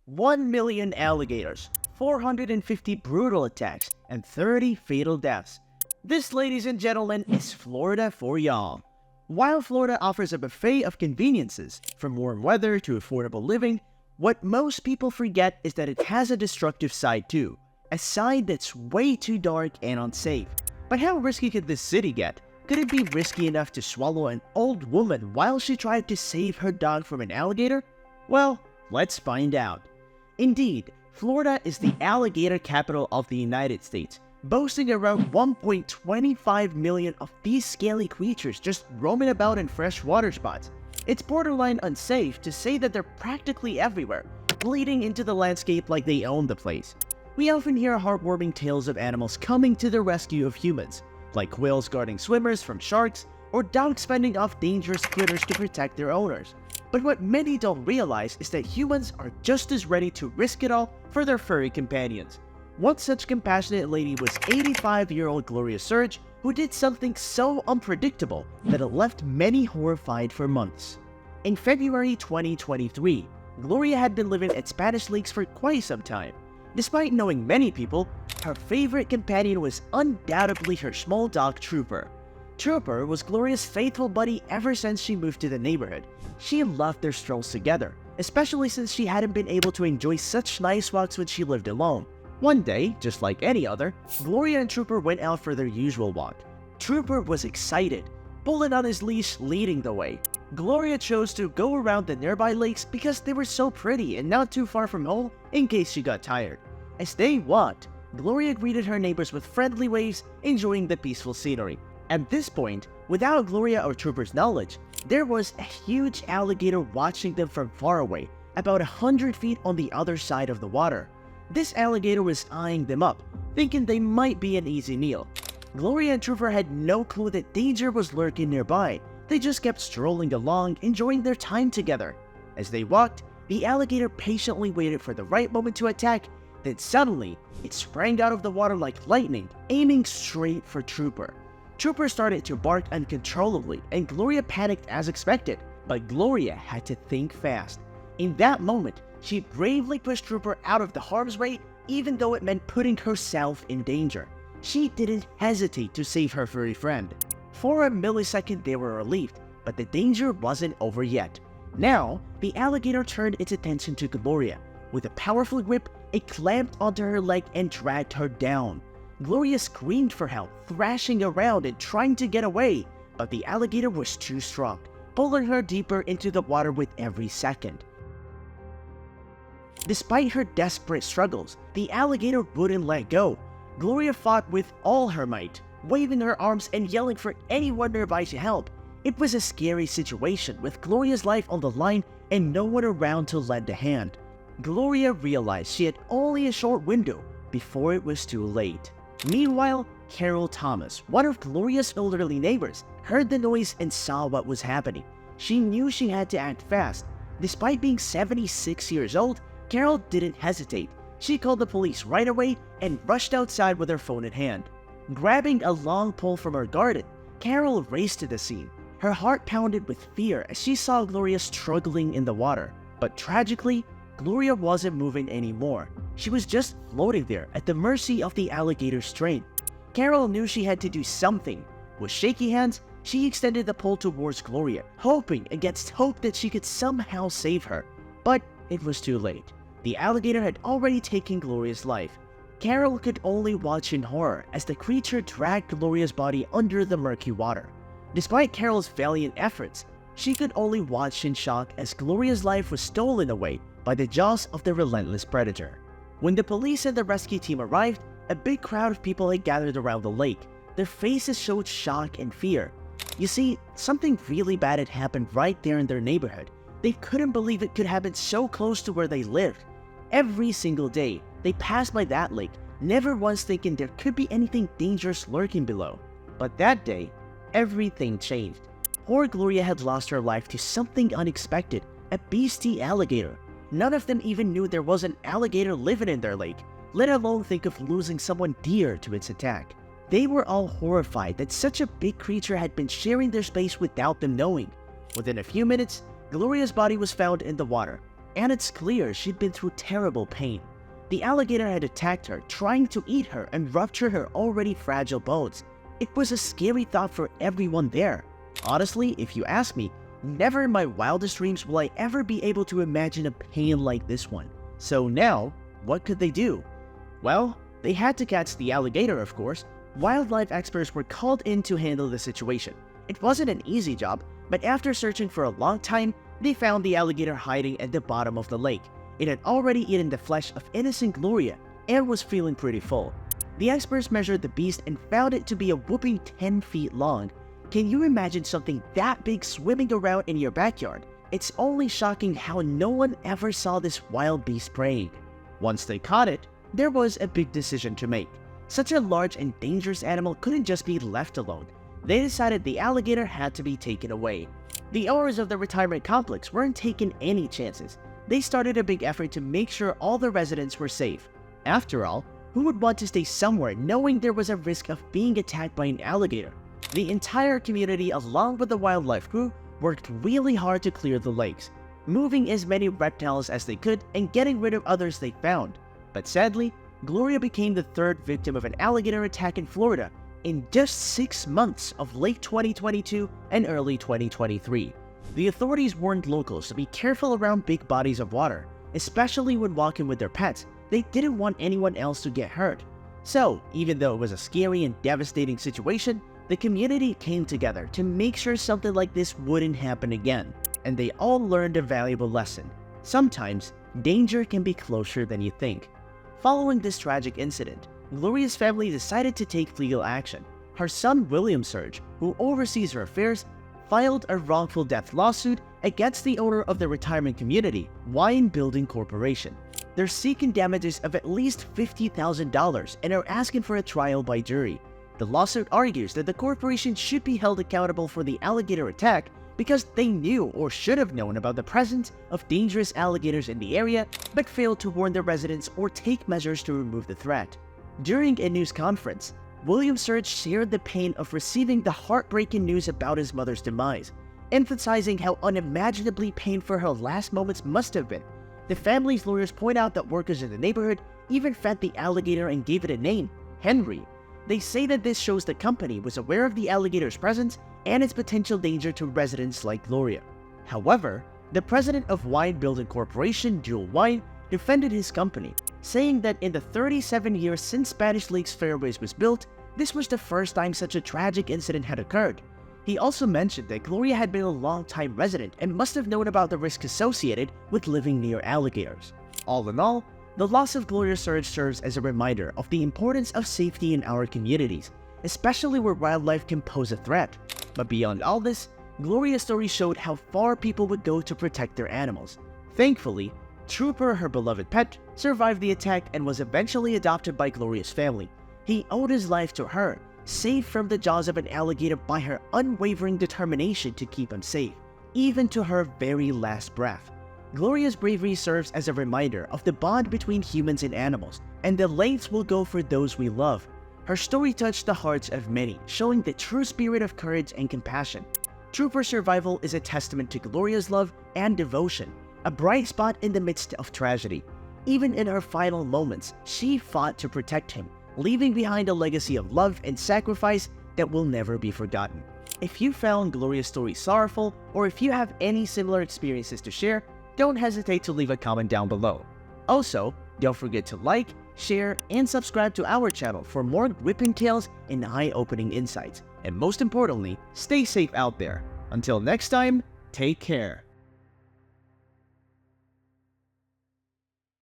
1 million alligators, 450 brutal attacks, and 30 fatal deaths. This, ladies and gentlemen, is Florida for y'all. While Florida offers a buffet of conveniences, from warm weather to affordable living, what most people forget is that it has a destructive side too. A side that's way too dark and unsafe. But how risky could this city get? Could it be risky enough to swallow an old woman while she tried to save her dog from an alligator? Well, let's find out. Indeed, Florida is the alligator capital of the United States, boasting around 1.25 million of these scaly creatures just roaming about in freshwater spots. It's borderline unsafe to say that they're practically everywhere, bleeding into the landscape like they own the place. We often hear heartwarming tales of animals coming to the rescue of humans, like whales guarding swimmers from sharks, or dogs fending off dangerous critters to protect their owners. But what many don't realize is that humans are just as ready to risk it all for their furry companions. One such compassionate lady was 85-year-old Gloria Serge, who did something so unpredictable that it left many horrified for months. In February 2023, Gloria had been living at Spanish lakes for quite some time. Despite knowing many people, her favorite companion was undoubtedly her small dog Trooper. Trooper was Gloria's faithful buddy ever since she moved to the neighborhood. She loved their strolls together, especially since she hadn't been able to enjoy such nice walks when she lived alone. One day, just like any other, Gloria and Trooper went out for their usual walk. Trooper was excited, pulling on his leash, leading the way. Gloria chose to go around the nearby lakes because they were so pretty and not too far from home in case she got tired. As they walked, Gloria greeted her neighbors with friendly waves, enjoying the peaceful scenery. At this point, without Gloria or Trooper's knowledge, there was a huge alligator watching them from far away, about 100 feet on the other side of the water. This alligator was eyeing them up, thinking they might be an easy meal. Gloria and Trooper had no clue that danger was lurking nearby. They just kept strolling along, enjoying their time together. As they walked, the alligator patiently waited for the right moment to attack. Then suddenly, it sprang out of the water like lightning, aiming straight for Trooper. Trooper started to bark uncontrollably, and Gloria panicked as expected, but Gloria had to think fast. In that moment, she bravely pushed Trooper out of the harm's way, even though it meant putting herself in danger. She didn't hesitate to save her furry friend. For a millisecond, they were relieved, but the danger wasn't over yet. Now, the alligator turned its attention to Gloria. With a powerful grip, it clamped onto her leg and dragged her down. Gloria screamed for help, thrashing around and trying to get away, but the alligator was too strong, pulling her deeper into the water with every second. Despite her desperate struggles, the alligator wouldn't let go. Gloria fought with all her might, waving her arms and yelling for anyone nearby to help. It was a scary situation with Gloria's life on the line and no one around to lend a hand. Gloria realized she had only a short window before it was too late. Meanwhile, Carol Thomas, one of Gloria's elderly neighbors, heard the noise and saw what was happening. She knew she had to act fast. Despite being 76 years old, Carol didn't hesitate. She called the police right away and rushed outside with her phone in hand. Grabbing a long pole from her garden, Carol raced to the scene. Her heart pounded with fear as she saw Gloria struggling in the water. But tragically, Gloria wasn't moving anymore. She was just floating there at the mercy of the alligator's strength. Carol knew she had to do something. With shaky hands, she extended the pole towards Gloria, hoping against hope that she could somehow save her. But it was too late. The alligator had already taken Gloria's life. Carol could only watch in horror as the creature dragged Gloria's body under the murky water. Despite Carol's valiant efforts, she could only watch in shock as Gloria's life was stolen away by the jaws of the relentless predator. When the police and the rescue team arrived, a big crowd of people had gathered around the lake. Their faces showed shock and fear. You see, something really bad had happened right there in their neighborhood. They couldn't believe it could happen so close to where they lived. Every single day, they passed by that lake, never once thinking there could be anything dangerous lurking below. But that day, everything changed. Poor Gloria had lost her life to something unexpected, a beastly alligator. None of them even knew there was an alligator living in their lake, let alone think of losing someone dear to its attack. They were all horrified that such a big creature had been sharing their space without them knowing. Within a few minutes, Gloria's body was found in the water. and it's clear she'd been through terrible pain. The alligator had attacked her, trying to eat her and rupture her already fragile bones. It was a scary thought for everyone there. Honestly, if you ask me, never in my wildest dreams will I ever be able to imagine a pain like this one. So now, what could they do? Well, they had to catch the alligator, of course. Wildlife experts were called in to handle the situation. It wasn't an easy job, but after searching for a long time, they found the alligator hiding at the bottom of the lake. It had already eaten the flesh of innocent Gloria and was feeling pretty full. The experts measured the beast and found it to be a whopping 10 feet long. Can you imagine something that big swimming around in your backyard? It's only shocking how no one ever saw this wild beast preying. Once they caught it, there was a big decision to make. Such a large and dangerous animal couldn't just be left alone. They decided the alligator had to be taken away. The owners of the retirement complex weren't taking any chances. They started a big effort to make sure all the residents were safe. After all, who would want to stay somewhere knowing there was a risk of being attacked by an alligator? The entire community, along with the wildlife crew, worked really hard to clear the lakes, moving as many reptiles as they could and getting rid of others they found. But sadly, Gloria became the third victim of an alligator attack in Florida in just 6 months of late 2022 and early 2023. The authorities warned locals to be careful around big bodies of water, especially when walking with their pets. They didn't want anyone else to get hurt. So, even though it was a scary and devastating situation, the community came together to make sure something like this wouldn't happen again. And they all learned a valuable lesson. Sometimes, danger can be closer than you think. Following this tragic incident, Gloria's family decided to take legal action. Her son William Serge, who oversees her affairs, filed a wrongful death lawsuit against the owner of the retirement community, Wine Building Corporation. They're seeking damages of at least $50,000 and are asking for a trial by jury. The lawsuit argues that the corporation should be held accountable for the alligator attack because they knew or should have known about the presence of dangerous alligators in the area but failed to warn the residents or take measures to remove the threat. During a news conference, William Serge shared the pain of receiving the heartbreaking news about his mother's demise, emphasizing how unimaginably painful her last moments must have been. The family's lawyers point out that workers in the neighborhood even fed the alligator and gave it a name, Henry. They say that this shows the company was aware of the alligator's presence and its potential danger to residents like Gloria. However, the president of Wine Building Corporation, Jewel Wine, defended his company, saying that in the 37 years since Spanish Lakes Fairways was built, this was the first time such a tragic incident had occurred. He also mentioned that Gloria had been a long-time resident and must have known about the risk associated with living near alligators. All in all, the loss of Gloria Serge serves as a reminder of the importance of safety in our communities, especially where wildlife can pose a threat. But beyond all this, Gloria's story showed how far people would go to protect their animals. Thankfully, Trooper, her beloved pet, survived the attack and was eventually adopted by Gloria's family. He owed his life to her, saved from the jaws of an alligator by her unwavering determination to keep him safe, even to her very last breath. Gloria's bravery serves as a reminder of the bond between humans and animals, and the lengths we'll go for those we love. Her story touched the hearts of many, showing the true spirit of courage and compassion. Trooper's survival is a testament to Gloria's love and devotion, a bright spot in the midst of tragedy. Even in her final moments, she fought to protect him, leaving behind a legacy of love and sacrifice that will never be forgotten. If you found Gloria's story sorrowful, or if you have any similar experiences to share, don't hesitate to leave a comment down below. Also, don't forget to like, share, and subscribe to our channel for more gripping tales and eye-opening insights. And most importantly, stay safe out there. Until next time, take care.